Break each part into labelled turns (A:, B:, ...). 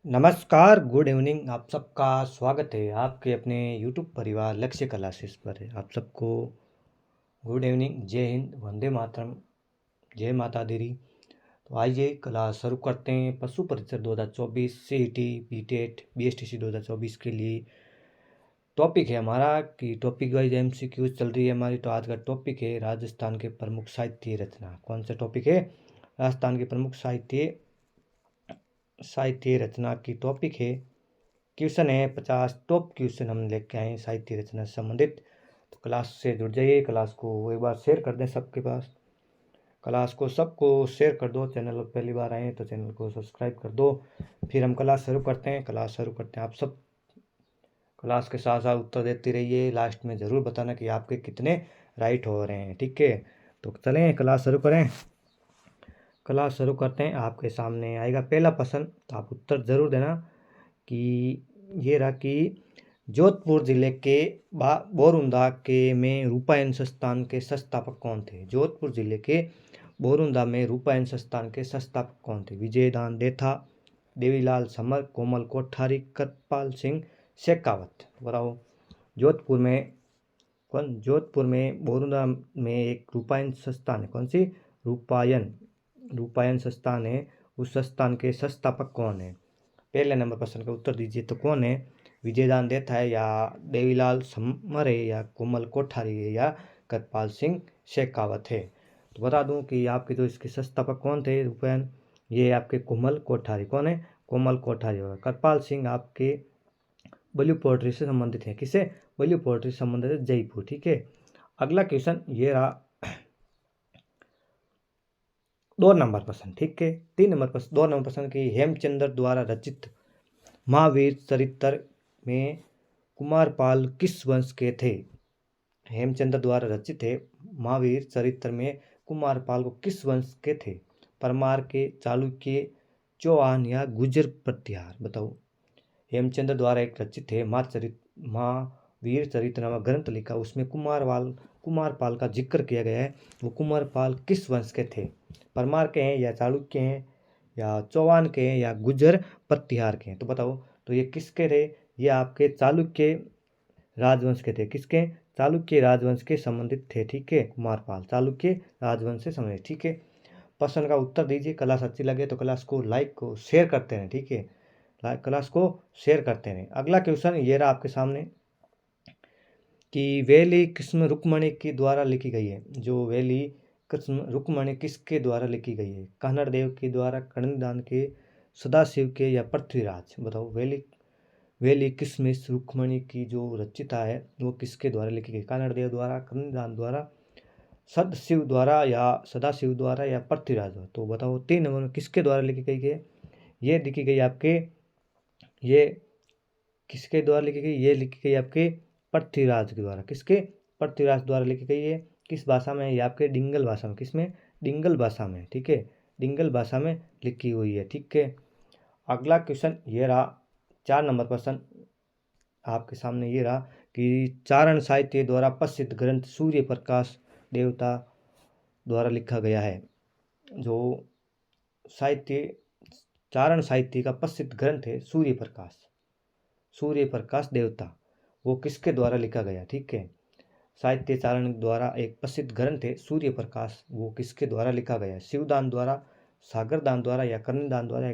A: नमस्कार, good evening. आप सबका स्वागत है आपके अपने यूट्यूब परिवार लक्ष्य क्लासेस पर। आप सबको गुड इवनिंग, जय हिंद, वंदे मातरम, जय माता दी। तो आइए क्लास शुरू करते हैं। पशु परीक्षा 2024 सीईटी बीटेट बीएसटीसी 2024 के लिए टॉपिक है हमारा कि टॉपिक वाइज एमसीक्यूज चल रही है हमारी। तो आज का टॉपिक है राजस्थान के प्रमुख साहित्य रचना। कौन सा टॉपिक है? राजस्थान के प्रमुख साहित्य रचना की टॉपिक है। क्वेश्चन है 50 टॉप क्वेश्चन हम लेके आए साहित्य रचना से संबंधित। तो क्लास से जुड़ जाइए। क्लास को एक बार शेयर कर दें सबके पास। क्लास को सबको शेयर कर दो। चैनल पर पहली बार आए तो चैनल को सब्सक्राइब कर दो। फिर हम क्लास शुरू करते हैं। आप सब क्लास के साथ साथ उत्तर देते रहिए। लास्ट में ज़रूर बताना कि आपके कितने राइट हो रहे हैं, ठीक है। तो चलें क्लास शुरू करें। क्लास शुरू करते हैं। आपके सामने आएगा पहला प्रश्न, तो आप उत्तर ज़रूर देना कि ये रहा कि जोधपुर जिले के बोरुंदा के में रूपायन संस्थान के संस्थापक कौन थे? जोधपुर जिले के बोरुंदा में रूपायन संस्थान के संस्थापक कौन थे? विजयदान देथा, देवीलाल समर, कोमल कोठारी, कृपाल सिंह शेखावत। बताओ जोधपुर में बोरुंदा में एक रूपायन संस्थान है। कौन सी? रूपायन संस्थान है। उस संस्थान के संस्थापक कौन है? पहले नंबर प्रश्न का उत्तर दीजिए। तो कौन है? विजयदान देथा है, या देवीलाल समर है, या कोमल कोठारी है, या कृपाल सिंह शेखावत है। तो बता दूं कि आपके जो इसके संस्थापक कौन थे रूपायन, ये आपके कोमल कोठारी। कौन है? कोमल कोठारी होगा। कृपाल सिंह आपके बलिउ पोल्ट्री से संबंधित है। किसे? बलिउ पोल्ट्री से संबंधित है, जयपुर, ठीक है। अगला क्वेश्चन ये रहा 2 नंबर प्रश्न, ठीक है। 2 नंबर प्रश्न की हेमचंद्र द्वारा रचित महावीर चरित्र में कुमारपाल किस वंश के थे? हेमचंद्र द्वारा रचित है महावीर चरित्र में कुमारपाल को किस वंश के थे? परमार के, चालुक्य, चौहान, या गुर्जर प्रतिहार। बताओ। हेमचंद्र द्वारा एक रचित है महावीर चरित्र नामक ग्रंथ लिखा, उसमें कुमारपाल का जिक्र किया गया है। वो कुमारपाल किस वंश के थे? परमार के हैं, या चालुक्य हैं, या चौहान के हैं, या गुर्जर प्रतिहार के हैं? तो बताओ। तो ये किसके थे? ये आपके चालुक्य राजवंश के थे। किसके? चालुक्य राजवंश के संबंधित थे, ठीक है। कुमारपाल चालुक्य राजवंश से संबंधित, ठीक है। प्रश्न का उत्तर दीजिए। क्लास अच्छी लगे तो क्लास को लाइक को शेयर करते हैं, ठीक है। क्लास को शेयर करते रहें। अगला क्वेश्चन ये रहा आपके सामने कि वेली कृष्ण रुक्मणी के द्वारा लिखी गई है। जो वेली कृष्ण रुक्मणी किसके द्वारा लिखी गई है? कन्नड़ देव के द्वारा, कर्णिदान के, सदाशिव के, या पृथ्वीराज? बताओ। वेली कृष्ण रुक्मणी की जो रचिता है वो किसके द्वारा लिखी गई? कन्नड़ देव द्वारा, कर्णिदान द्वारा, सदाशिव द्वारा, या पृथ्वीराज द्वारा? तो बताओ 3 नंबर में किसके द्वारा लिखी गई है? ये लिखी गई आपके, ये किसके द्वारा लिखी गई? ये लिखी गई आपके पृथ्वीराज के द्वारा। किसके? पृथ्वीराज द्वारा लिखी गई है। किस भाषा में? ये आपके डिंगल भाषा में। किसमें? डिंगल भाषा में, ठीक है। डिंगल भाषा में लिखी हुई है, ठीक है। अगला क्वेश्चन ये रहा 4 नंबर प्रश्न आपके सामने ये रहा कि चारण साहित्य द्वारा प्रसिद्ध ग्रंथ सूर्य प्रकाश देवता द्वारा लिखा गया है। जो साहित्य चारण साहित्य का प्रसिद्ध ग्रंथ है सूर्य प्रकाश देवता, वो किसके द्वारा लिखा गया? ठीक है। साहित्य चारण द्वारा एक प्रसिद्ध ग्रंथ है सूर्य प्रकाश, वो किसके द्वारा लिखा गया? शिवदान द्वारा, सागरदान द्वारा, या कर्णदान द्वारा, या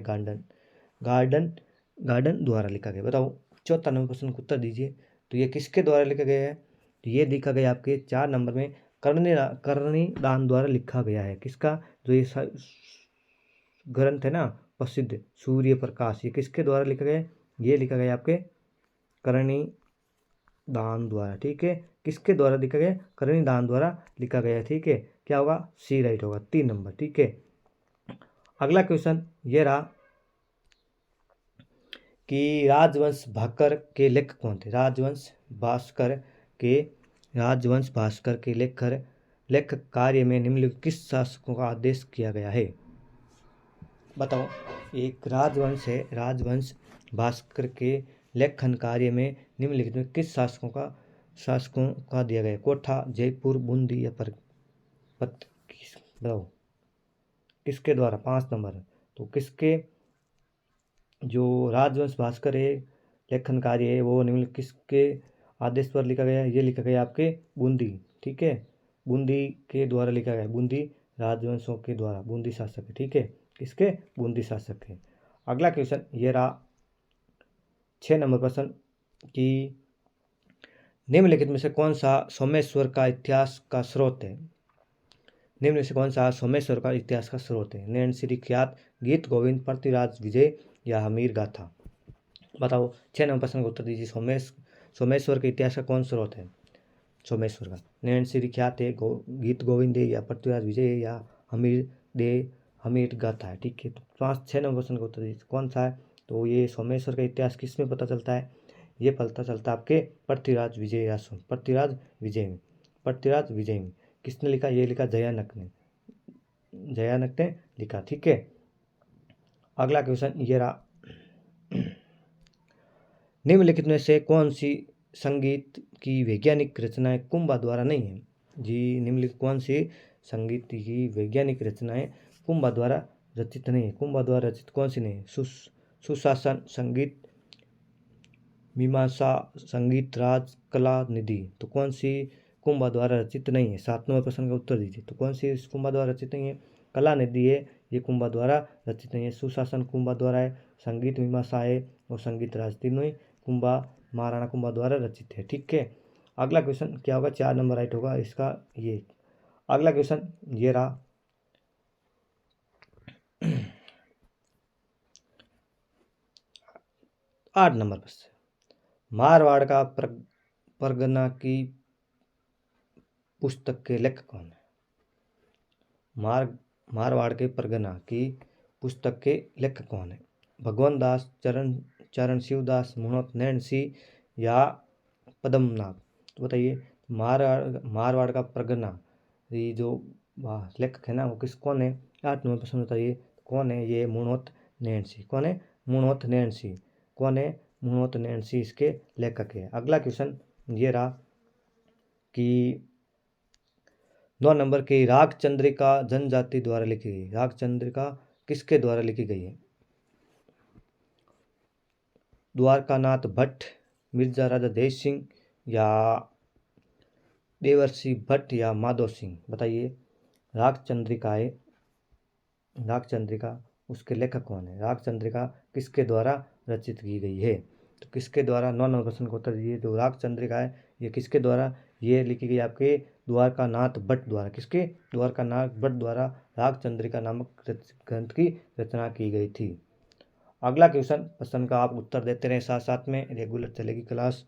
A: गार्डन द्वारा लिखा गया? बताओ। 4 नंबर प्रश्न को उत्तर दीजिए। तो ये किसके द्वारा लिखा गया है? तो ये लिखा गया आपके 4 नंबर में कर्णिदान द्वारा लिखा गया है। किसका? जो ये ग्रंथ है ना प्रसिद्ध सूर्य प्रकाश, ये किसके द्वारा लिखा गया? ये लिखा गया आपके कर्णिदान द्वारा, ठीक है। किसके द्वारा लिखा गया? कर्णिदान द्वारा लिखा गया, ठीक है। क्या होगा? सी राइट होगा, 3 नंबर, ठीक है। अगला क्वेश्चन ये रहा कि राजवंश भास्कर के लेखक कौन थे? राजवंश भास्कर के लेखक कार्य में निम्नलिखित किस शासकों का आदेश किया गया है? बताओ। एक राजवंश भास्कर के लेखन कार्य में निम्नलिखित में किस शासकों का दिया गया? कोठा, जयपुर, बूंदी, या बताओ किसके द्वारा? 5 नंबर। तो किसके जो राजवंश भास्कर है लेखन कार्य है वो निम्नलिखित किसके आदेश पर लिखा गया है? ये लिखा गया आपके बूंदी, ठीक है, बूंदी के द्वारा लिखा गया है। बूंदी राजवंशों के द्वारा, बूंदी शासक है, ठीक है, किसके? बूंदी शासक है। अगला क्वेश्चन ये रहा 6 नंबर प्रश्न कि निम्नलिखित में से कौन सा सोमेश्वर का इतिहास का स्रोत है? निम्न में से कौन सा सोमेश्वर का इतिहास का स्रोत है? नैनश्री ख्यात, गीत गोविंद, पृथ्वीराज विजय या हमीर गाथा? बताओ, 6 नंबर प्रश्न का उत्तर दीजिए। सोमेश्वर के इतिहास का कौन स्रोत है? सोमेश्वर का नैनश्री ख्यात है, गीत गोविंद है या पृथ्वीराज विजय है या हमीर गाथा है, ठीक है। तो 6 नंबर प्रश्न का उत्तर दीजिए कौन सा है? तो ये सोमेश्वर का इतिहास किस में पता चलता है? ये पता चलता है आपके पृथ्वीराज विजय या पृथ्वीराज विजय में। पृथ्वीराज विजय में किसने लिखा? ये लिखा जयानक ने लिखा, ठीक है। अगला क्वेश्चन ये रहा निम्नलिखित में से कौन सी संगीत की वैज्ञानिक रचनाएं कुंभा द्वारा नहीं है? जी, निम्नलिखित कौन सी संगीत की वैज्ञानिक रचनाएं कुंभा द्वारा रचित नहीं है? कुंभा द्वारा रचित कौन सी नहीं है? सुशासन संगीत, मीमांसा संगीत, राज कला निधि। तो कौन सी कुंभा द्वारा रचित नहीं है? 7 नंबर प्रश्न का उत्तर दीजिए। तो कौन सी कुंभा द्वारा रचित नहीं है? कला निधि है, ये कुंभा द्वारा रचित नहीं है। सुशासन कुंभा द्वारा है, संगीत मीमांसा है और संगीत राज, तीनों ही कुंभा महाराणा कुंभा द्वारा रचित है, ठीक है। अगला क्वेश्चन क्या होगा? 4 नंबर राइट होगा इसका। ये अगला क्वेश्चन ये रहा 8 नंबर प्रश्न, मारवाड़ का परगना की पुस्तक के लेखक कौन है? मारवाड़ के परगना की पुस्तक के लेखक कौन है? भगवान दास, चरण शिवदास, मनोहर नैन सिंह या पद्मनाभ? तो बताइए, मारवाड़ का परगना ये जो लेखक है ना वो कौन है? 8 नंबर प्रश्न बताइए कौन है? ये मनोहर नैन सिंह। कौन है? मनोहर नैन सिंह। कौन है? मनोहर नैन सिंह इसके लेखक है। अगला क्वेश्चन ये रहा कि 9 नंबर की राग चंद्रिका जनजाति द्वारा लिखी गई। राग चंद्रिका किसके द्वारा लिखी गई है? द्वारकानाथ भट्ट, मिर्जा राजा देश सिंह या देवर्षि भट्ट या माधव सिंह? बताइए, राग चंद्रिका है, राग चंद्रिका उसके लेखक कौन है? राग चंद्रिका किसके द्वारा रचित की गई है? तो किसके द्वारा? 9 नंबर प्रश्न को उत्तर दीजिए। जो राग चंद्रिका है ये किसके द्वारा ये लिखी गई? आपके द्वारकानाथ भट्ट द्वारा। किसके? द्वारकानाथ भट्ट द्वारा राग चंद्रिका नामक ग्रंथ की रचना की गई थी। अगला क्वेश्चन प्रश्न का आप उत्तर देते रहे साथ साथ में, रेगुलर चलेगी क्लास।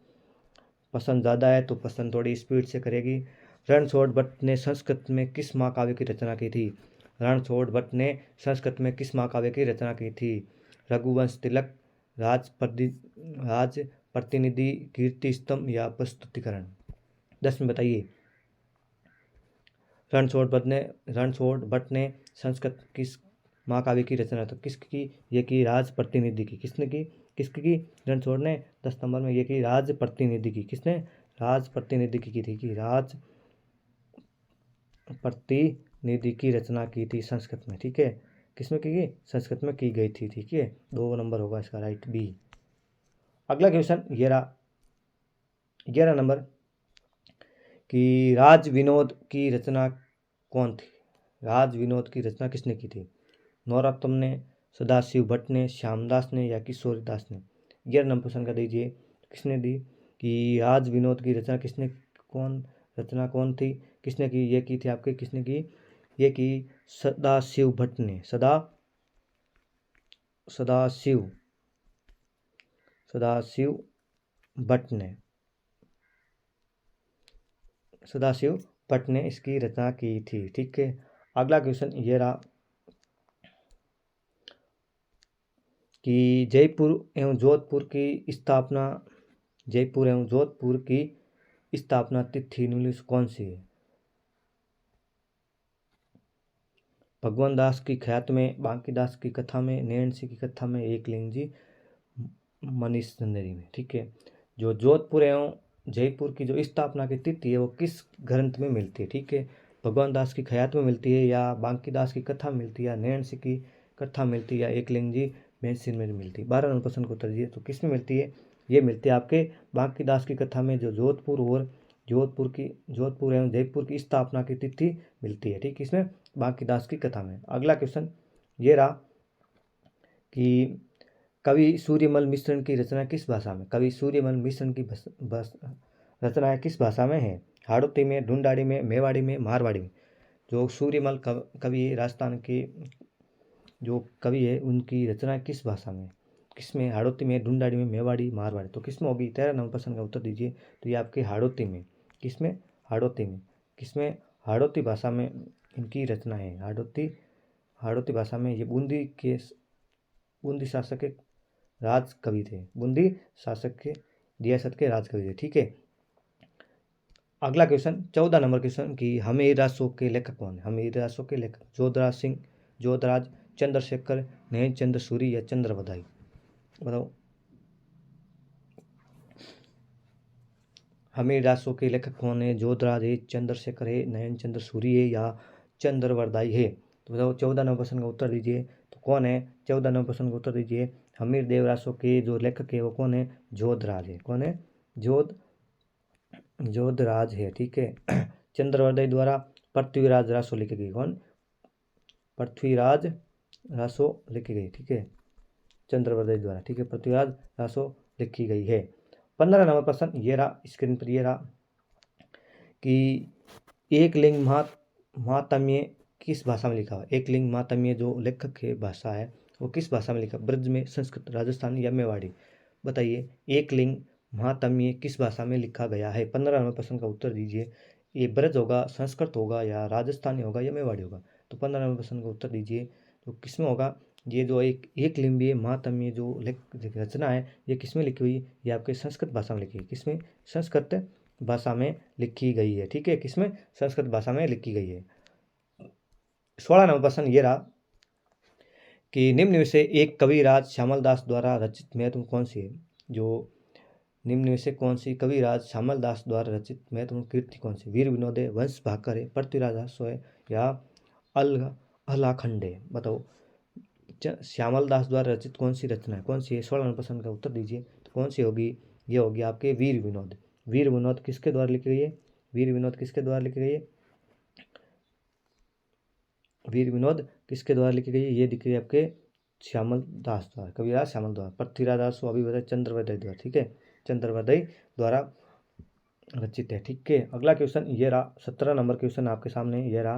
A: पसंद ज़्यादा है तो पसंद थोड़ी स्पीड से करेगी। रणछोड़ भट्ट ने संस्कृत में किस महाकाव्य की रचना की थी? रणछोड़ भट्ट ने संस्कृत में किस महाकाव्य की रचना की थी? रघुवंश तिलक, राज प्रतिनिधि, कीर्ति स्तंभ या प्रस्तुतिकरण? 10 में बताइए। रणछोड़ भट्ट ने संस्कृत किस महाकाव्य की रचना तो किसकी की? ये की राज प्रतिनिधि की। किसने की? किसकी की? रणछोड़ ने। 10 नंबर में ये की राज प्रतिनिधि की। किसने? राज प्रतिनिधि की थी कि राज प्रतिनिधि की रचना की थी संस्कृत में, ठीक है। किसमें की गई? संस्कृत में की गई थी, ठीक है। 2 नंबर होगा इसका राइट बी। अगला क्वेश्चन 11 नंबर कि राज विनोद की रचना कौन थी? राज विनोद की रचना किसने की थी? नरोत्तम ने, सदाशिव भट्ट ने, श्यामदास ने या किशोरीदास ने? 11 नंबर प्रश्न का दीजिए किसने दी कि राज विनोद की रचना कौन थी? किसने की? ये की थी आपके, किसने की? ये की सदाशिव भट्ट ने। सदाशिव भट्ट ने इसकी रचना की थी, ठीक है। अगला क्वेश्चन ये रहा कि जयपुर एवं जोधपुर की स्थापना तिथि निम्नलिखित कौन सी है? भगवान दास की ख्यात में, बांकीदास की कथा में, नैन सिंह की कथा में, एकलिंग जी मनीष चंदेरी में, ठीक है। जो जोधपुर एवं जयपुर की जो स्थापना की तिथि है वो किस ग्रंथ में मिलती है? ठीक है, भगवान दास की ख्यात में मिलती है या बांकीदास की कथा मिलती है या नैन सिंह की कथा मिलती है या एकलिंग जी मैगजीन में मिलती है। 12 नंबर प्रश्न को उत्तर दीजिए। तो किस में मिलती है? ये मिलती है आपके बांकीदास की कथा में, जो जोधपुर एवं जयपुर की स्थापना की तिथि मिलती है। ठीक, इसमें बांकीदास की कथा में। अगला क्वेश्चन ये रहा कि कवि सूर्यमल मिश्रण की रचना किस भाषा में? कवि सूर्यमल मिश्रण की रचना किस भाषा में है? हाड़ौती में, ढूंढाड़ी में, मेवाड़ी में, मारवाड़ी में। जो सूर्यमल कवि है, राजस्थान के जो कवि है, उनकी रचना किस भाषा में? किसमें? हाड़ौती में, ढूंढाड़ी में, मेवाड़ी, मारवाड़ी। तो किसमें होगी? 13 नंबर प्रश्न का उत्तर दीजिए। तो ये आपके हाड़ौती में। किसमें? हाड़ौती में। किसमें? हाड़ौती भाषा में इनकी रचना है। हाड़ौती भाषा में। ये बूंदी शासक के राज कवि थे। बूंदी शासक के रियासत के राज कवि थे। ठीक है। अगला क्वेश्चन 14 नंबर क्वेश्चन कि हमें रासो के लेखक कौन है? हमें रासो के लेखक जोधराज सिंह, जोधराज, चंद्रशेखर, नयन चंद्र सूरी या चंद्र बधाई। बताओ। हमें रासो के लेखक कौन है? जोधराज है, चंद्रशेखर है, नयन चंद्र सूरी है या चंद्र बधाई है। तो बताओ 14 नंबर प्रश्न का उत्तर दीजिए। तो कौन है? 14 नंबर प्रश्न का उत्तर दीजिए। हमीर देव रासो के जो लेखक है वो कौन है? जोधराज है। कौन है? जोधराज है। ठीक है। चंद्रवरदाई द्वारा पृथ्वीराज रासो लिखी गई। कौन? पृथ्वीराज रासो लिखी गई। ठीक है। चंद्रवरदाई द्वारा। ठीक है। पृथ्वीराज रासो लिखी गई है। 15 नंबर प्रश्न ये रहा, स्क्रीन पर ये रहा कि एक लिंग महात्म्य किस भाषा में लिखा हुआ? एक लिंग महात्म्य जो लेखक है भाषा है वो किस भाषा में लिखा? ब्रज में, संस्कृत, राजस्थानी या मेवाड़ी। बताइए। एक लिंग महात्म्य किस भाषा में लिखा गया है? 15 नंबर प्रश्न का उत्तर दीजिए। ये ब्रज होगा, संस्कृत होगा या राजस्थानी होगा या मेवाड़ी होगा। तो 15 नंबर प्रश्न का उत्तर दीजिए। तो किसमें होगा? ये जो एक लिंगीय महात्म्य जो रचना है ये किसमें लिखी हुई? ये आपके संस्कृत भाषा में लिखी है। किसमें? संस्कृत भाषा में लिखी गई है। ठीक है। किसमें? संस्कृत भाषा में लिखी गई है। 16 नंबर प्रश्न ये रहा कि निम्न में से एक कविराज श्यामल दास द्वारा रचित महत्वपूर्ण कौन सी है? जो निम्न में से कौन सी कविराज श्यामल दास द्वारा रचित महत्वपूर्ण कृति कौन सी? वीर विनोद है, वंश भाकर है, पृथ्वीराज हास्य है या अलाखंड है। बताओ। श्यामल दास द्वारा रचित कौन सी रचना है? कौन सी है? 16 नंबर प्रश्न का उत्तर दीजिए। तो कौन सी होगी? ये होगी आपके वीर विनोद। वीर विनोद किसके द्वारा लिखी गई है? वीर विनोद किसके द्वारा लिखी गई है? वीर विनोद किसके द्वारा लिखी गई है? ये दिख रही है आपके श्यामल दास द्वारा, कविराज श्यामल द्वारा। पृथ्वीराज दास अभी बताया चंद्रवरदाई द्वारा। ठीक है। चंद्रवरदाई द्वारा रचित है। ठीक है। अगला क्वेश्चन ये रहा, 17 नंबर क्वेश्चन आपके सामने ये रहा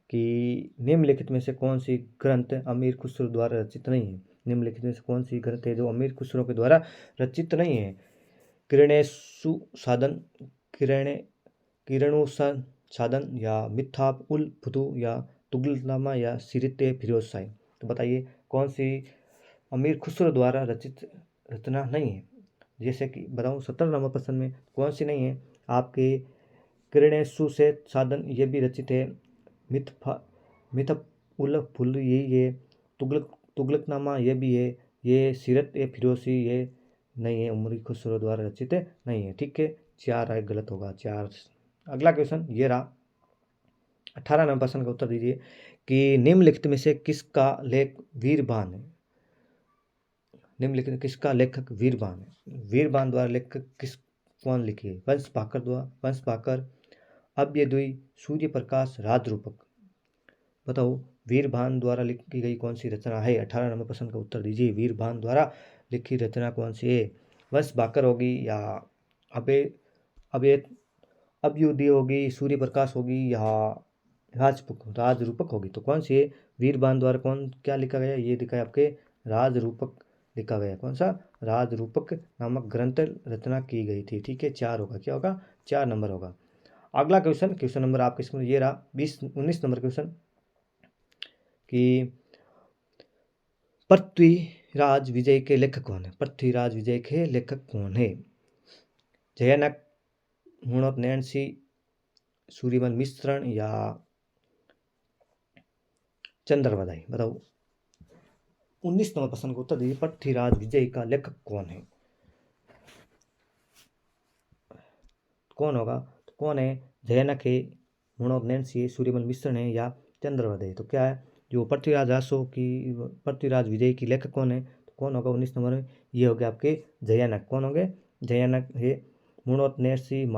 A: कि निम्नलिखित में से कौन सी ग्रंथ अमीर खुसरो द्वारा रचित नहीं है? निम्नलिखित में से कौन सी ग्रंथ है जो अमीर खुसरो के द्वारा रचित नहीं है? किरणेशु साधन, किरणु साधन या मिथाब उल फुतू या तुगलनामा या सिरत फिरोज शाही। तो बताइए कौन सी अमीर खुसरो द्वारा रचित रचना नहीं है? जैसे कि बताऊँ 17 नंबर प्रश्न में कौन सी नहीं है? आपके किरणेशु से साधन ये भी रचित है, मिथप उल फुल यही है, तुगलकनामा ये भी है, ये सीरत ए फिरोसी ये नहीं है, अमीर खुसरो द्वारा रचित नहीं है। ठीक है। 4 गलत होगा। 4। अगला क्वेश्चन ये रहा, 18 नंबर प्रश्न का उत्तर दीजिए कि निम्नलिखित में से किसका लेख वीरबान है? निम्नलिखित किसका लेखक वीरबान है? वीरबान द्वारा लेखक कौन लिखी है? वंश भाकर द्वारा, वंश भाकर, अभ्युदय, सूर्य प्रकाश, राजरूपक। बताओ। वीरबान द्वारा लिखी गई कौन सी रचना है? 18 नंबर प्रश्न का उत्तर दीजिए। वीरबान द्वारा लिखी रचना कौन सी है? वंश भाकर होगी या अभ्युदय होगी, सूर्य प्रकाश होगी या राजरूपक होगी। तो कौन सी है? वीरबान द्वारा क्या लिखा गया? ये दिखा है आपके राजरूपक लिखा गया। कौन सा? राजरूपक नामक ग्रंथ रचना की गई थी। ठीक है। 4 होगा। क्या होगा? 4 नंबर होगा। अगला क्वेश्चन नंबर आपके इसमें ये रहा 19 नंबर क्वेश्चन कि पृथ्वीराज विजय के लेखक कौन है? पृथ्वीराज विजय के लेखक कौन है? जयानक, हुणोत नैन्सी, सूर्यमल मिश्रण या चंद्रवदाई। बताओ। 19 नंबर प्रश्न का उत्तर दीजिए। पृथ्वीराज विजय का लेखक कौन है? कौन होगा? तो कौन है? जयानक है, हुणोत नैन्सी है, सूर्यमल मिश्रण है या चंद्रवदाई। तो क्या है? जो पृथ्वीराज विजय की लेखक कौन है? तो कौन होगा 19 नंबर में? ये हो गया आपके जयानक। कौन होंगे? जयानक है। मुणोत नरसिंह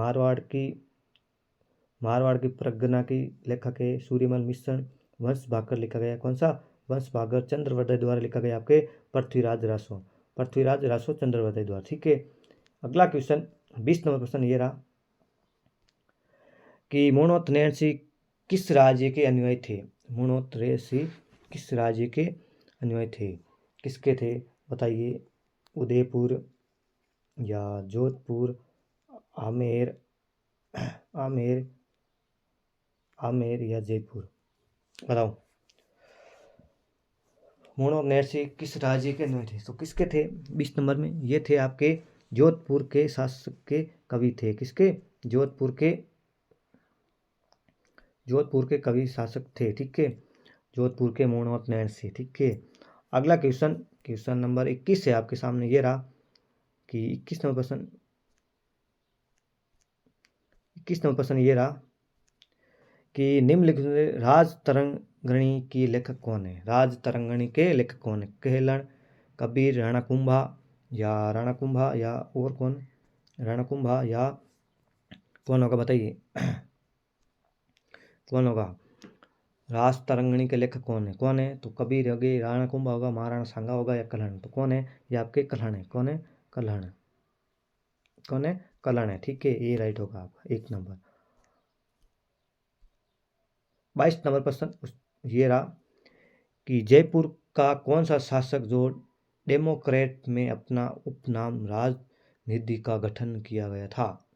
A: मारवाड़ की प्रगना की लेखक है। सूर्यमल मिश्रण वंश भाकर लिखा गया। कौन सा? वंश भाकर चंद्रवदय द्वारा लिखा गया आपके पृथ्वीराज रासो चंद्रवदय द्वारा। ठीक है। अगला क्वेश्चन 20 नंबर क्वेश्चन ये रहा कि मुणोत नरसिंह किस राज्य के अनुयायी थे? मुणोत नरसिंह किस राज्य के अनुयायी थे? किसके थे बताइए? उदयपुर या जोधपुर, आमेर आमेर आमेर या जयपुर? बताओ। मुणोत नरसिंह किस राज्य के अनुयायी थे? तो किसके थे 20 नंबर में? ये थे आपके जोधपुर के शासक के कवि थे। किसके? जोधपुर के कवि शासक थे। ठीक है। जोधपुर के मुणोत नरसिंह। ठीक है। अगला क्वेश्चन नंबर 21 है आपके सामने। ये रहा कि 21 नंबर प्रश्न ये रहा कि निम्नलिखित में राज तरंगिणी की लेखक कौन है? राज तरंगिणी के लेखक कौन है? कहलन, कबीर, राणा कुंभा या और कौन? राणा कुंभा या कौन होगा बताइए? कौन होगा? राज तरंगिणी के लेखक कौन है? तो कबीर होगे, राणा कुंभा होगा, महाराणा सांगा होगा या कल्हण? तो कौन है? ये आपके कल्हण है। कौन है? कल्हण। कौन है? कल्हण है। ठीक है। ये राइट होगा आपका 1 नंबर। 22 नंबर प्रश्न ये रहा कि जयपुर का कौन सा शासक जो डेमोक्रेट में अपना उपनाम राजनिधि का गठन किया गया था?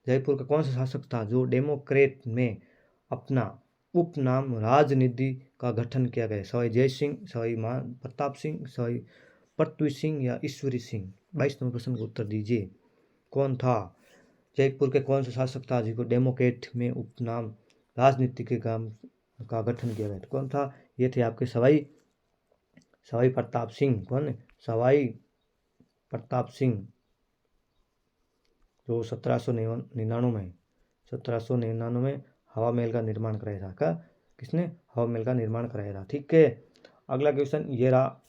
A: जयपुर का कौन सा शासक था जो डेमोक्रेट में अपना उपनाम राजनिधि का गठन किया गया? सवाई जय सिंह, सवाई प्रताप सिंह, सवाई पृथ्वी सिंह या ईश्वरी सिंह? 22 नंबर प्रश्न का उत्तर दीजिए। कौन था? जयपुर के कौन सा शासक था जिसको डेमोक्रेट में उपनाम राजनीति के काम का गठन किया गया? तो कौन था? ये थे आपके सवाई प्रताप सिंह। कौन? सवाई प्रताप सिंह, जो 1799 में हवा महल का निर्माण कराया था। क्या? किसने? हवा महल का निर्माण कराया था। ठीक है। अगला क्वेश्चन ये रहा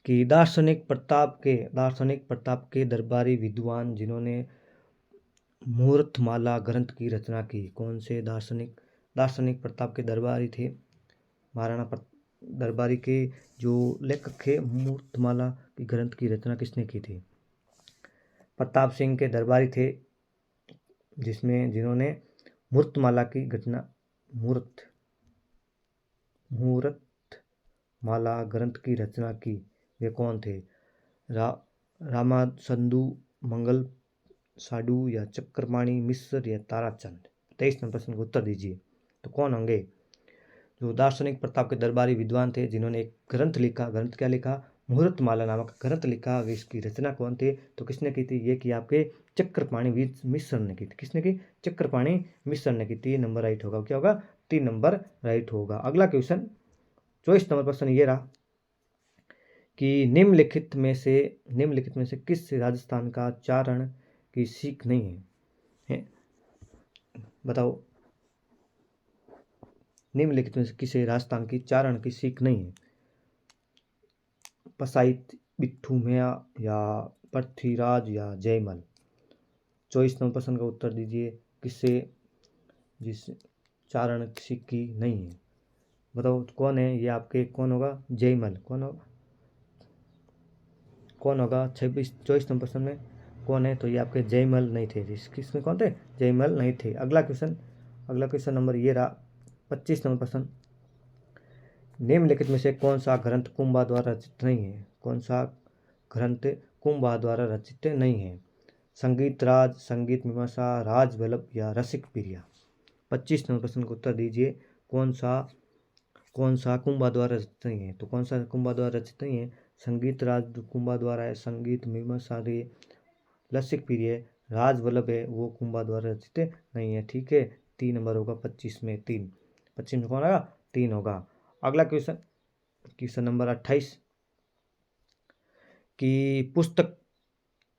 A: कि दार्शनिक प्रताप के दरबारी विद्वान जिन्होंने मुहूर्तमाला ग्रंथ की रचना की। कौन से दार्शनिक प्रताप के दरबारी थे? महाराणा दरबारी के जो लेखक थे, मुहूर्तमाला की ग्रंथ की रचना किसने की थी? प्रताप सिंह के दरबारी थे, जिन्होंने मुहूर्तमाला की मुहूर्तमाला ग्रंथ की रचना की। वे कौन थे? रामासंदु, मंगल साडू या चक्रपाणि मिश्र या ताराचंद? 23 नंबर प्रश्न का उत्तर दीजिए। तो कौन होंगे? जो दार्शनिक प्रताप के दरबारी विद्वान थे जिन्होंने एक ग्रंथ लिखा। ग्रंथ क्या लिखा? मुहूर्तमाला नामक ग्रंथ लिखा। इसकी रचना कौन थे? तो किसने की थी? ये कि आपके चक्रपाणि मिश्र ने की थी। किसने की? चक्रपाणि मिश्र ने की। 3 नंबर राइट होगा। क्या होगा? 3 नंबर राइट होगा। अगला क्वेश्चन 24 नंबर प्रश्न ये रहा कि निम्नलिखित में से किस राजस्थान का चारण की सीख नहीं है? बताओ। निम्नलिखित में से किसे राजस्थान की चारण की सीख नहीं है? पसाइत, बिट्ठू मियाँ या पृथ्वीराज या जयमल? 24 नंबर प्रश्न का उत्तर दीजिए। किससे जिस चारण की सीख की नहीं है? बताओ कौन है? ये आपके कौन होगा? जयमल। कौन होगा 24 नंबर प्रश्न में कौन है? तो ये आपके जयमल नहीं थे। किसमें कौन थे? जयमल नहीं थे। अगला क्वेश्चन नंबर ये रहा 25 नंबर प्रश्न। निम्नलिखित में से कौन सा ग्रंथ कुंभा द्वारा रचित नहीं है? कौन सा ग्रंथ कुंभा द्वारा रचित नहीं है? संगीत राज, संगीत मीमांसा, राज वल्लभ या रसिक प्रिया? 25 नंबर प्रश्न का उत्तर दीजिए। कौन सा कुंभा द्वारा रचित नहीं है? तो कौन सा कुंभा द्वारा रचित नहीं है? संगीत राज कुंभा द्वारा है, संगीत मीमांसा रसिक प्रिय, राज वल्लभ है, वो कुंभा द्वारा रचित नहीं है। ठीक है। 3 नंबर होगा 25 में। 25 में कौन होगा? 3 होगा। अगला क्वेश्चन नंबर 28 कि पुस्तक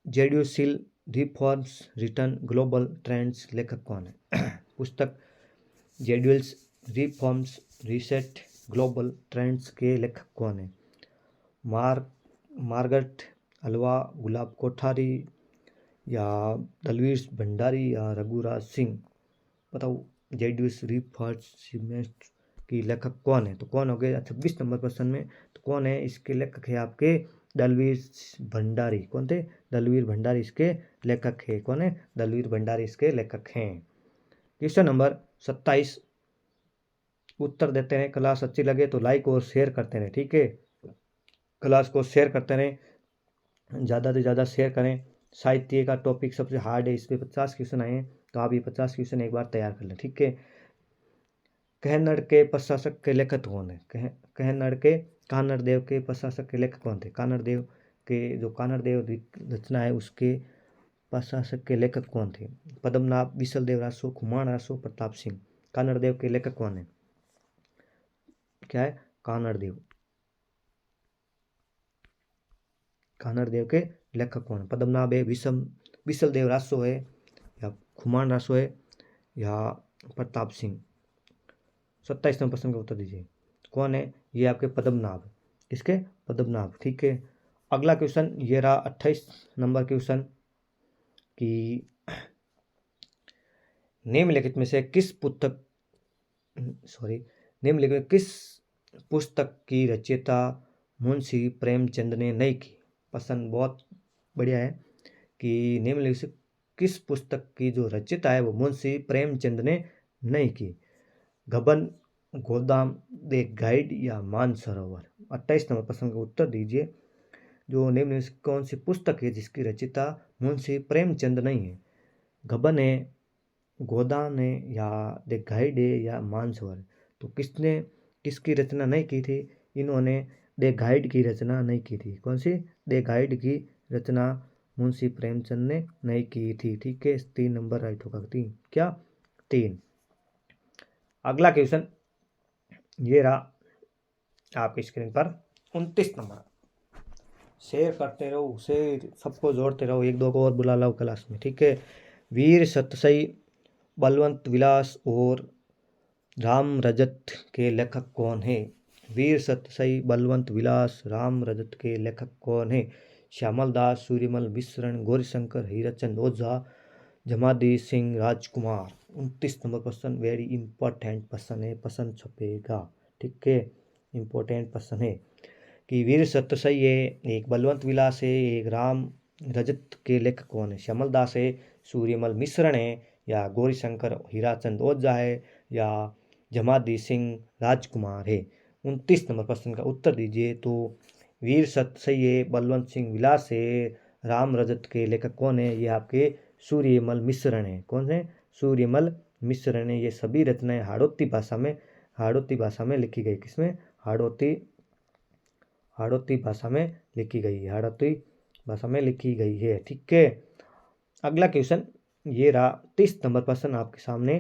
A: जेड्यूसिल रिफॉर्म्स रिटर्न ग्लोबल ट्रेंड्स लेखक कौन है? पुस्तक जेड्यूल्स रिफॉर्म्स रीसेट ग्लोबल ट्रेंड्स के लेखक कौन है? मार्गरेट हलवा, गुलाब कोठारी या दलवीर भंडारी या रघुराज सिंह? बताओ जेड्यूल्स रिफॉर्म्स की लेखक कौन है? तो कौन हो गए 26 नंबर प्रश्न में? तो कौन है इसके लेखक है आपके? दलवीर भंडारी। कौन थे? दलवीर भंडारी इसके लेखक है। कौन है? दलवीर भंडारी इसके लेखक हैं। क्वेश्चन नंबर 27 उत्तर देते हैं। क्लास अच्छी लगे तो लाइक और शेयर करते रहें, ठीक है। क्लास को शेयर करते रहें, ज़्यादा से ज़्यादा शेयर करें। साहित्य का टॉपिक सबसे हार्ड है, इस पर 50 क्वेश्चन आए हैं, तो आप ये 50 क्वेश्चन एक बार तैयार कर लें, ठीक है। कहनड़ के प्रशासक के लेखक कौन है? कानड़ देव के प्रशासक के लेखक कौन थे? कानड़ देव के जो कानड़ देव रचना है उसके प्रशासक के लेखक कौन थे? पद्मनाभ, विसल देव रासो, खुमान रासो, प्रताप सिंह। कानड़ देव के लेखक कौन है? क्या है? कानड़ देव। कानड़ देव के लेखक कौन है? पद्मनाभ है, विसल देव रासो है, या खुमान रासो है, या प्रताप सिंह? 27 नंबर प्रश्न का उत्तर दीजिए। कौन है? ये आपके पद्मनाभ। किसके? पद्मनाभ, ठीक है। अगला क्वेश्चन ये रहा 28 नंबर क्वेश्चन कि निम्नलिखित में से किस पुस्तक की रचयिता मुंशी प्रेमचंद ने नहीं की? प्रश्न बहुत बढ़िया है कि निम्नलिखित से किस पुस्तक की जो रचयिता है वो मुंशी प्रेमचंद ने नहीं की? गबन, गोदाम, द गाइड या मानसरोवर? 28 नंबर प्रश्न का उत्तर दीजिए। जो निम्न कौन सी पुस्तक है जिसकी रचयिता मुंशी प्रेमचंद नहीं है? गबन है, गोदाम है, या द गाइड है, या मानसरोवर? तो किसकी रचना नहीं की थी? इन्होंने द गाइड की रचना नहीं की थी। कौन सी? द गाइड की रचना मुंशी प्रेमचंद ने नहीं की थी, ठीक है। 3 नंबर राइट होगा। 3 क्या? 3। अगला क्वेश्चन ये रहा आपकी स्क्रीन पर 29 नंबर। शेयर करते रहो, शेयर सबको जोड़ते रहो, एक दो को और बुला लो क्लास में, ठीक है। वीर सतसई, बलवंत विलास और राम रजत के लेखक कौन है? वीर सतसई, बलवंत विलास, राम रजत के लेखक कौन है? श्यामल दास, सूर्यमल मिश्रण, गौरीशंकर, हीराचंद ओझा, जमादी सिंह राजकुमार? 29 नंबर क्वेश्चन वेरी इंपॉर्टेंट प्रश्न है, प्रश्न छपेगा, ठीक है। इंपॉर्टेंट प्रश्न है कि वीर सतसई है, एक बलवंत विलास है, एक राम रजत के लेखक कौन है? श्यामल दास है, सूर्यमल मिश्रण है, या गौरीशंकर हीराचंद ओझा है, या जमादी सिंह राजकुमार है? 29 नंबर प्रश्न का उत्तर दीजिए। तो वीर सतसई है, बलवंत सिंह विलास है, राम रजत के लेखक कौन है? ये आपके सूर्यमल मिश्रण है। कौन है? सूर्यमल मिश्रण है। ये सभी रचनाएं हाड़ौती भाषा में लिखी गई। किसमें? हाड़ौती भाषा में लिखी गई है। हाड़ौती भाषा में लिखी गई है, ठीक है। अगला क्वेश्चन ये रहा 30 नंबर प्रश्न आपके सामने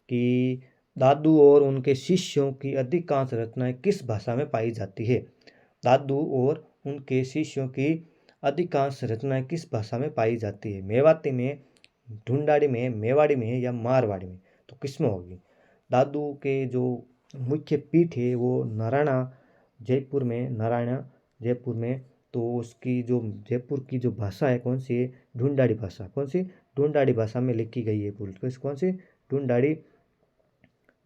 A: कि दादू और उनके शिष्यों की अधिकांश रचनाएं किस भाषा में पाई जाती है? दादू और उनके शिष्यों की अधिकांश रचनाएं किस भाषा में पाई जाती है? मेवाती में, ढूंढाड़ी में, मेवाड़ी में, या मारवाड़ी में? तो किस में होगी? दादू के जो मुख्य पीठ है वो नारायणा जयपुर में, तो उसकी जो जयपुर की जो भाषा है कौन सी है? ढूंढाड़ी भाषा। कौन सी? ढूंढाड़ी भाषा में लिखी गई है। कौन सी?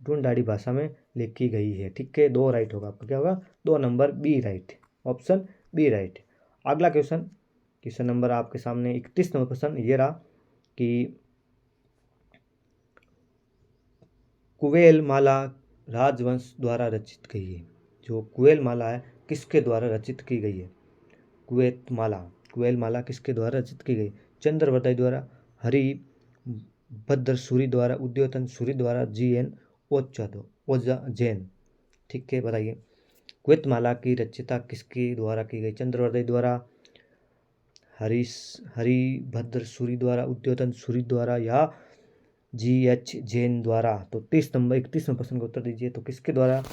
A: ढूंढाड़ी भाषा में लिखी गई है, ठीक है। 2 राइट होगा आपका। क्या होगा? 2 number B right, option B right. अगला क्वेश्चन नंबर आपके सामने 31 नंबर प्रश्न ये रहा कि कुवेल माला राजवंश द्वारा रचित गई है। जो कुवेल माला है किसके द्वारा रचित की गई है? कुवेल माला किसके द्वारा रचित की गई? चंद्रवरदाई द्वारा, हरिभद्र सूरी द्वारा, उद्योतन सूरी द्वारा, GN ओझा जैन? ठीक है, बताइए। कुवेत माला की रचयिता किसके द्वारा की गई? चंद्रवरदाई द्वारा, हरिभद्र सूरी द्वारा, उद्योतन सूरी द्वारा, या GH जैन द्वारा? तो 31 नंबर प्रश्न का उत्तर दीजिए। तो किसके द्वारा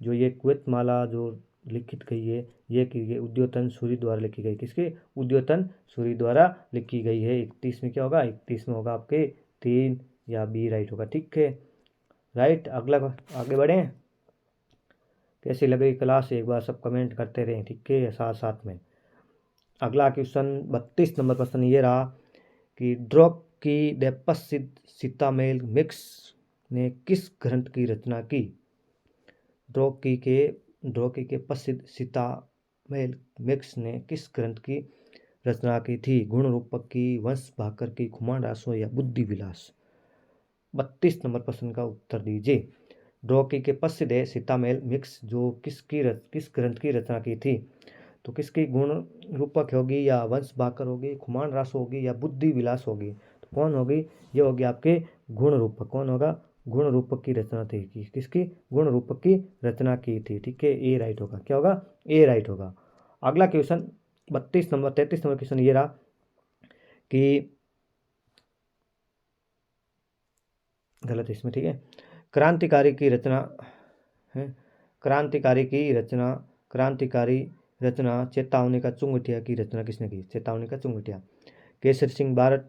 A: जो ये कुवेत माला जो लिखित गई है, ये की गई उद्योतन सूरी द्वारा लिखी गई। किसकी? उद्योतन सूरी द्वारा लिखी गई है। 31 में क्या होगा? 31 में होगा आपके 3 या बी राइट होगा। ठीक है, राइट। अगला आगे बढ़ें। कैसी लग रही क्लास एक बार सब कमेंट करते रहें, ठीक है, साथ साथ में। अगला क्वेश्चन 32 नंबर क्वेश्चन ये रहा कि ड्रॉक की प्रसिद्ध सीतामेल मिक्स ने किस ग्रंथ की रचना की? ड्रॉकी के प्रसिद्ध सीतामेल मिक्स ने किस ग्रंथ की रचना की थी? गुण रूपक की, वंश भाकर की, खुमान रासो या बुद्धि विलास? 32 नंबर प्रश्न का उत्तर दीजिए। ड्रॉकी के प्रसिद्ध है सीतामेल मिक्स, जो किस ग्रंथ की रचना की थी? तो किसकी? गुण रूपक होगी या वंश भाकर होगी, खुमान रासो होगी या बुद्धि विलास होगी? तो कौन होगी? ये होगी आपके गुण रूपक। कौन होगा? गुण रूपक की रचना थी। किसकी? गुण रूपक की रचना की थी। ठीक है, ए राइट होगा। क्या होगा? ए राइट होगा। अगला क्वेश्चन 33 नंबर क्वेश्चन ये रहा कि गलत इसमें, ठीक है, क्रांतिकारी की रचना है। क्रांतिकारी रचना चेतावनी का चुंगटिया की रचना किसने की? चेतावनी का चुंगटिया। केसरी सिंह बारट,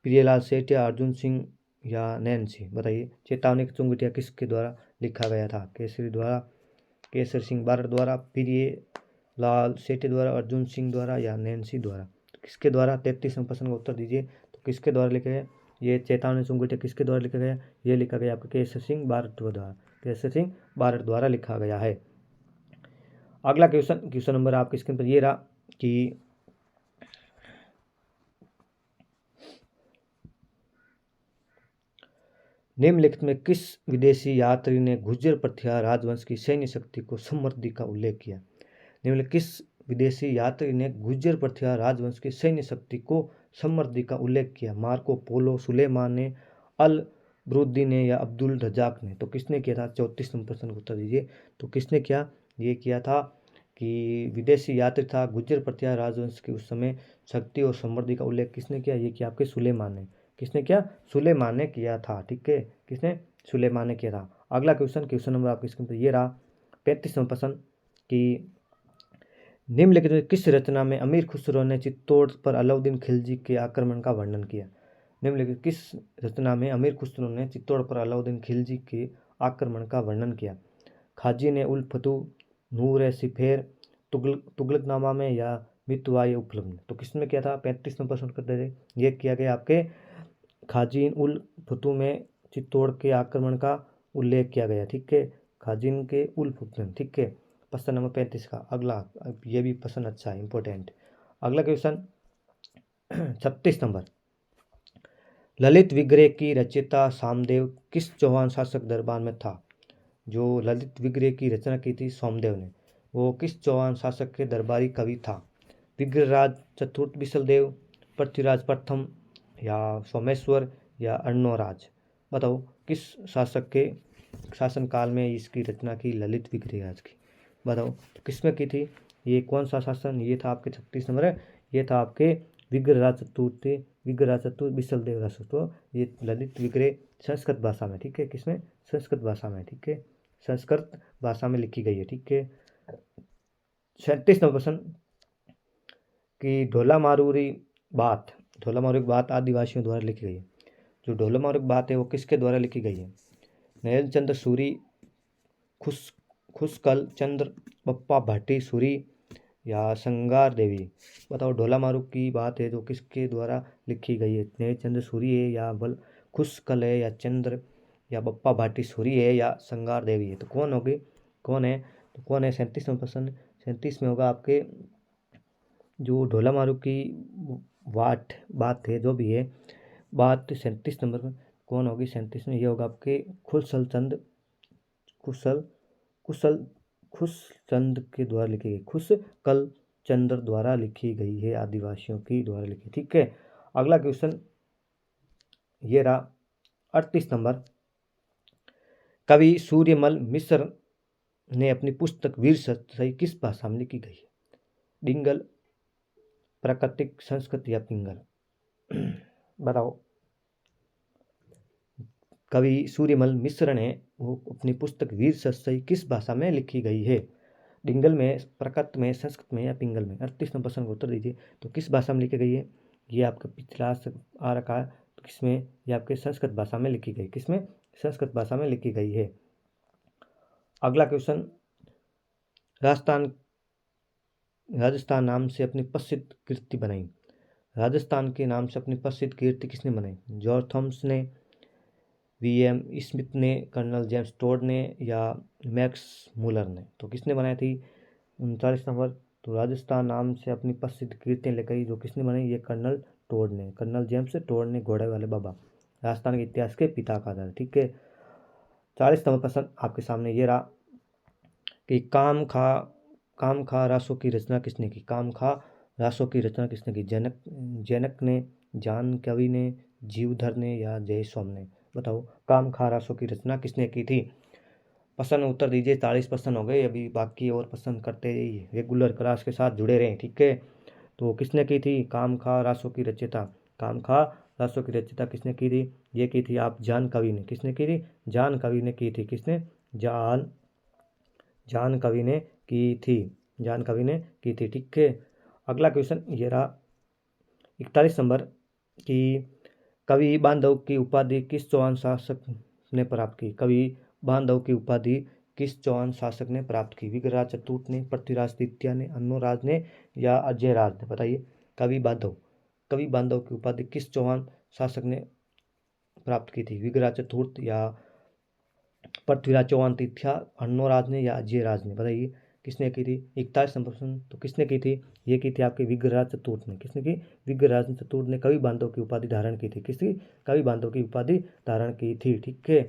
A: प्रियलाल सेठिया, अर्जुन सिंह या नैन्सी? बताइए, चेतावनी का चुंगटिया किसके द्वारा लिखा गया था? केसरी सिंह बारट द्वारा, प्रियलाल सेठी द्वारा, अर्जुन सिंह द्वारा या नैन्सी द्वारा? तो किसके द्वारा? 33 प्रश्न का उत्तर दीजिए। तो किसके द्वारा लिखा गया ये चेतावनी चुंगटिया? किसके द्वारा लिखा गया? ये लिखा गया आपके केसरी सिंह बारट द्वारा। केसरी सिंह बारट द्वारा लिखा गया है। अगला क्वेश्चन नंबर आपके स्क्रीन पर ये रहा कि निम्नलिखित में किस विदेशी यात्री ने गुर्जर प्रथिया राजवंश की सैन्य शक्ति को समृद्धि का उल्लेख किया? निम्नलिखित किस विदेशी यात्री ने गुर्जर प्रथिया राजवंश की सैन्य शक्ति को समृद्धि का उल्लेख किया? मार्को पोलो, सुलेमान ने, अल ब्रूदी ने या अब्दुल रजाक ने? तो किसने किया था? 34 नंबर प्रश्न का उत्तर दीजिए। तो किसने किया? ये किया था कि विदेशी यात्री था गुर्जर प्रथिया राजवंश की उस समय शक्ति और समृद्धि का उल्लेख किसने किया? ये किया आपके सुलेमान ने। किसने किया? सुलेमान ने किया था। ठीक है, किसने? सुलेमान ने किया था। अगला क्वेश्चन नंबर आपके स्क्रीन पर ये रहा 35 नंबर प्रश्न कि निम्नलिखित में किस रचना में अमीर खुसरो ने चित्तौड़ पर अलाउद्दीन खिलजी के आक्रमण का वर्णन किया? निम्नलिखित किस रचना में अमीर खुसरो ने चित्तौड़ पर अलाउद्दीन खिलजी के आक्रमण का वर्णन किया? खाजी ने उल फतू, नूर सिफेर, तुगलकनामा में या मितवाय उपलब्ध? तो किसमें किया था? 35 नंबर प्रश्न कर दे। ये किया गया आपके खाजीन उल फतू में चित्तौड़ के आक्रमण का उल्लेख किया गया। ठीक है, खाजीन के उल फतू। ठीक है, प्रश्न नंबर 35 का अगला, ये भी प्रश्न अच्छा है, इंपॉर्टेंट। अगला क्वेश्चन 36 नंबर, ललित विग्रह की रचयिता सामदेव किस चौहान शासक दरबार में था? जो ललित विग्रह की रचना की थी सोमदेव ने, वो किस चौहान शासक के दरबारी कवि था? विग्रहराज चतुर्थ बिसलदेव, पृथ्वीराज प्रथम या सोमेश्वर या अर्णोराज? बताओ, किस शासक के शासनकाल में इसकी रचना की ललित विग्रहराज की? बताओ, तो किसमें की थी? ये कौन सा शासन? ये था आपके 36 नंबर है, ये था आपके विग्रहराज चतुर्थ बिसलदेव राजपूत। तो ये ललित विग्रह संस्कृत भाषा में, ठीक है, किसमें? संस्कृत भाषा में। ठीक है, संस्कृत भाषा में लिखी गई है। ठीक है, 37 नंबर प्रश्न कि ढोला मारूरी बात आदिवासियों द्वारा लिखी गई है। जो ढोला मारूरी बात है वो किसके द्वारा लिखी गई है? नयन चंद्र सूरी, खुशकल चंद्र, बप्पा भाटी सूरी या संगार देवी? बताओ, ढोला मारू की बात है जो किसके द्वारा लिखी गई है? नयन चंद्र सूरी है या खुशकल है या चंद्र या बप्पा भाटी सूरी है या संगार देवी है? तो कौन होगी? कौन है? तो कौन है? 37 नंबर प्रश्न 37 में होगा आपके जो ढोला मारू की बात है, जो भी है बात 37 नंबर में कौन होगी? 37 में ये होगा आपके खुशचंद के द्वारा लिखी गई, खुशकल चंद्र द्वारा लिखी गई है, आदिवासियों की द्वारा लिखी। ठीक है, अगला क्वेश्चन ये रहा 38 नंबर, कवि सूर्यमल मिश्र ने अपनी पुस्तक वीर सतसई किस भाषा में लिखी गई है? डिंगल, प्राकृतिक, संस्कृत या पिंगल? बताओ, कवि सूर्यमल मिश्र ने वो अपनी पुस्तक वीर सतसई किस भाषा में लिखी गई है? डिंगल में, प्रकृत में, संस्कृत में या पिंगल में? 38 नंबर प्रश्न का उत्तर दीजिए। तो किस भाषा में लिखी गई है? ये आपका पिछला आ रखा है, तो किसमें? ये आपके संस्कृत भाषा में लिखी गई। किसमें? संस्कृत भाषा में लिखी गई है। अगला क्वेश्चन, राजस्थान नाम से अपनी प्रसिद्ध कीर्ति बनाई। राजस्थान के नाम से अपनी प्रसिद्ध कीर्ति किसने बनाई? जॉर्ज थॉमस ने, वीएम स्मिथ ने, कर्नल जेम्स टोड ने या मैक्स मुलर ने? तो किसने बनाई थी? 39 नंबर। तो राजस्थान नाम से अपनी प्रसिद्ध कीर्तियाँ लेकर जो किसने बनाई? ये कर्नल टोड ने, कर्नल जेम्स टोड ने, घोड़े वाले बाबा, राजस्थान के इतिहास के पिता कहा जाता है। ठीक है। 40 नंबर प्रश्न आपके सामने ये रहा कि काम खा रासों की रचना किसने की? काम खा रासों की रचना किसने की? जनक ने, जान कवि ने, जीवधर ने या जय सोम ने? बताओ, काम खा रासों की रचना किसने की थी? प्रश्न उत्तर दीजिए। 40 प्रश्न हो गए, अभी बाकी और प्रश्न करते रहिए, रेगुलर क्लास के साथ जुड़े रहें। ठीक है। तो किसने की थी काम खा रासों की रचयिता? काम खा रासों की रचयिता किसने की थी? ये की थी आप जान कवि ने। किसने की थी? जान कवि ने की थी। किसने? जान कवि ने की थी। जान कवि ने की थी। ठीक है। अगला क्वेश्चन ये रहा 41 नंबर कि कवि बांधव की उपाधि किस चौहान शासक ने प्राप्त की? कवि बांधव की उपाधि किस चौहान शासक ने प्राप्त की? विग्रहराज चतुर्थ ने, पृथ्वीराज तृतीय ने, अन्नराज ने या अजयराज ने? बताइए। कवि बांधव की उपाधि किस चौहान शासक ने प्राप्त की थी? विग्रहराज चतुर्थ या पृथ्वीराज चौहान तृतीय, अन्नराज ने या अजयराज ने? बताइए किसने की थी? 41 नंबर प्रश्न। तो किसने की थी? ये की थी आपके विग्रहराज चतुर्थ ने। किसने की? विग्रहराज चतुर्थ ने कवि बांधव की उपाधि धारण की थी। किसकी? कवि बांधव की उपाधि धारण की थी। ठीक है।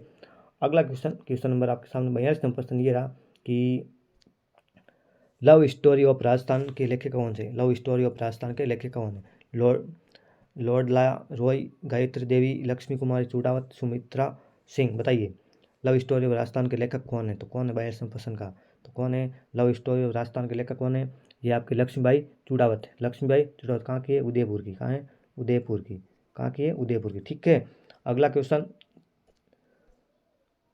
A: अगला क्वेश्चन नंबर आपके सामने 42 नंबर प्रश्न ये रहा कि लव स्टोरी ऑफ राजस्थान के लेखक कौन से? लव स्टोरी ऑफ राजस्थान के लेखक कौन है? लॉर्डला रॉय, गायत्री देवी, लक्ष्मी कुमारी चूड़ावत, सुमित्रा सिंह? बताइए, लव स्टोरी ऑफ राजस्थान के लेखक कौन है? तो कौन है 42 प्रश्न का? तो कौन है लव स्टोरी ऑफ राजस्थान के लेखक? कौन है? ये आपकी लक्ष्मीबाई चूड़ावत है। लक्ष्मीबाई चूड़ावत कहाँ की है? उदयपुर की। कहाँ है? उदयपुर की। कहाँ की है? उदयपुर की। ठीक है। अगला क्वेश्चन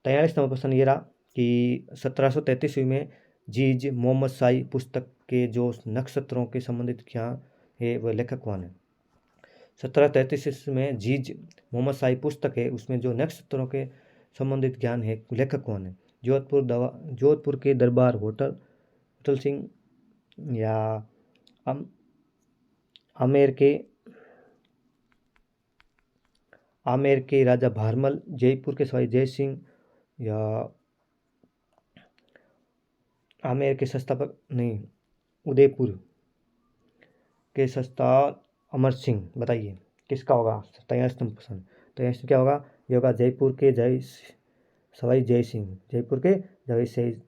A: 43 नंबर प्रश्न ये रहा कि 1733 में जीज मोहम्मद शाही पुस्तक के जो नक्षत्रों के संबंधित क्या है वह लेखक कौन है? 1733 में जीज मोहम्मद शाही पुस्तक है, उसमें जो नक्षत्रों के संबंधित ज्ञान है, लेखक कौन है? जोधपुर के दरबार होटल सिंह या आमेर के राजा भारमल, जयपुर के सवाई जय सिंह या आमेर के संस्थापक नहीं, उदयपुर के संस्था अमर सिंह? बताइए किसका होगा? 43 नंबर प्रश्न। तो इसमें क्या होगा? ये होगा जयपुर के सवाई जय सिंह। जयपुर के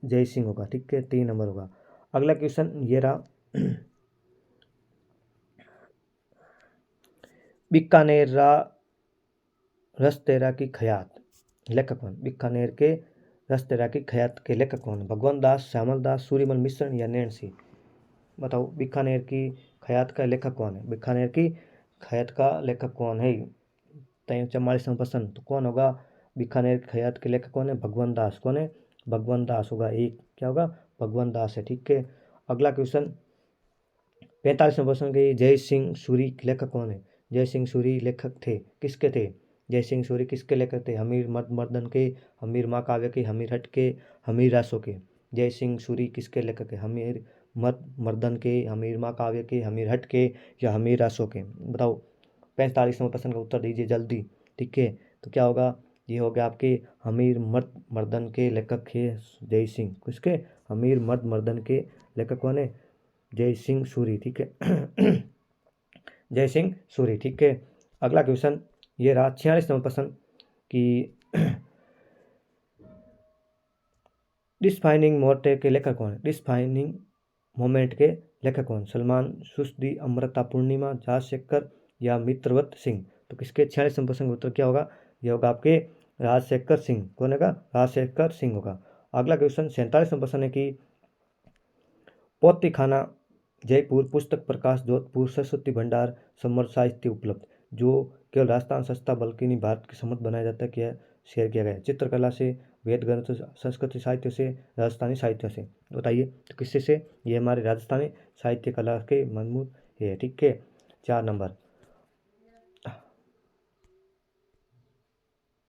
A: जय सिंह होगा। ठीक है। 3 नंबर होगा। अगला क्वेश्चन ये रहा बीकानेर रसतेरा की खयात लेखक कौन? बीकानेर के रसतेरा की खयात के लेखक कौन? भगवान दास, श्यामल दास, सूर्यमल मिश्र या नैन सिंह? बताओ, बीकानेर की खयात का लेखक कौन है? बीकानेर की खयात का लेखक कौन है? 44 नंबर प्रश्न। तो कौन होगा बीकानेर की खयात के लेखक? कौन है? भगवान दास। कौन है? भगवान दास होगा। एक क्या होगा? भगवान दास है। ठीक है। अगला क्वेश्चन 45 नंबर प्रश्न के जय सिंह सूरी के लेखक कौन है? जय सिंह सूरी लेखक थे, किसके थे? जय सिंह सूरी किसके लेखक थे? हमीर मर्दन के, हमीर महाकाव्य के, हमीर हट के, हमीर रासो के? जय सिंह सूरी किसके लेखक है? हमीर मर्दन के, हमीर महाकाव्य के, हमीर हट के या हमीर रासो के? बताओ। 45 नंबर प्रश्न का उत्तर दीजिए जल्दी। ठीक है। तो क्या होगा? ये हो गया आपके हमीर मर्दन के लेखक है जय सिंह। किसके? हमीर मर्दन के लेखक कौन है? जय सिंह सूरी। ठीक है। जय सिंह सूरी। ठीक है। अगला क्वेश्चन ये रहा 46 नंबर प्रश्न कि डिस्फाइनिंग मोमेंट के लेखक कौन है? डिस्फाइनिंग मोमेंट के लेखक कौन? सलमान सुस्दी, अमृता पूर्णिमा, राजशेखर या मित्रवत सिंह? तो किसके 46 नंबर प्रश्न का उत्तर क्या होगा? यह होगा आपके राजशेखर सिंह। कौन होगा? राजशेखर सिंह होगा। अगला क्वेश्चन 47 नंबर प्रश्न है कि पोती खाना जयपुर, पुस्तक प्रकाश जोधपुर, सरस्वती भंडार, समर साहित्य उपलब्ध जो केवल राजस्थान सस्ता बल्कि नहीं भारत की समझ बनाया जाता है, क्या शेयर किया गया है? चित्रकला से वेद ग्रंथ संस्कृत साहित्य से, राजस्थानी साहित्य से। बताइए तो किससे से? ये हमारे राजस्थानी साहित्य कला के मनमूल है। ठीक है। 4 नंबर,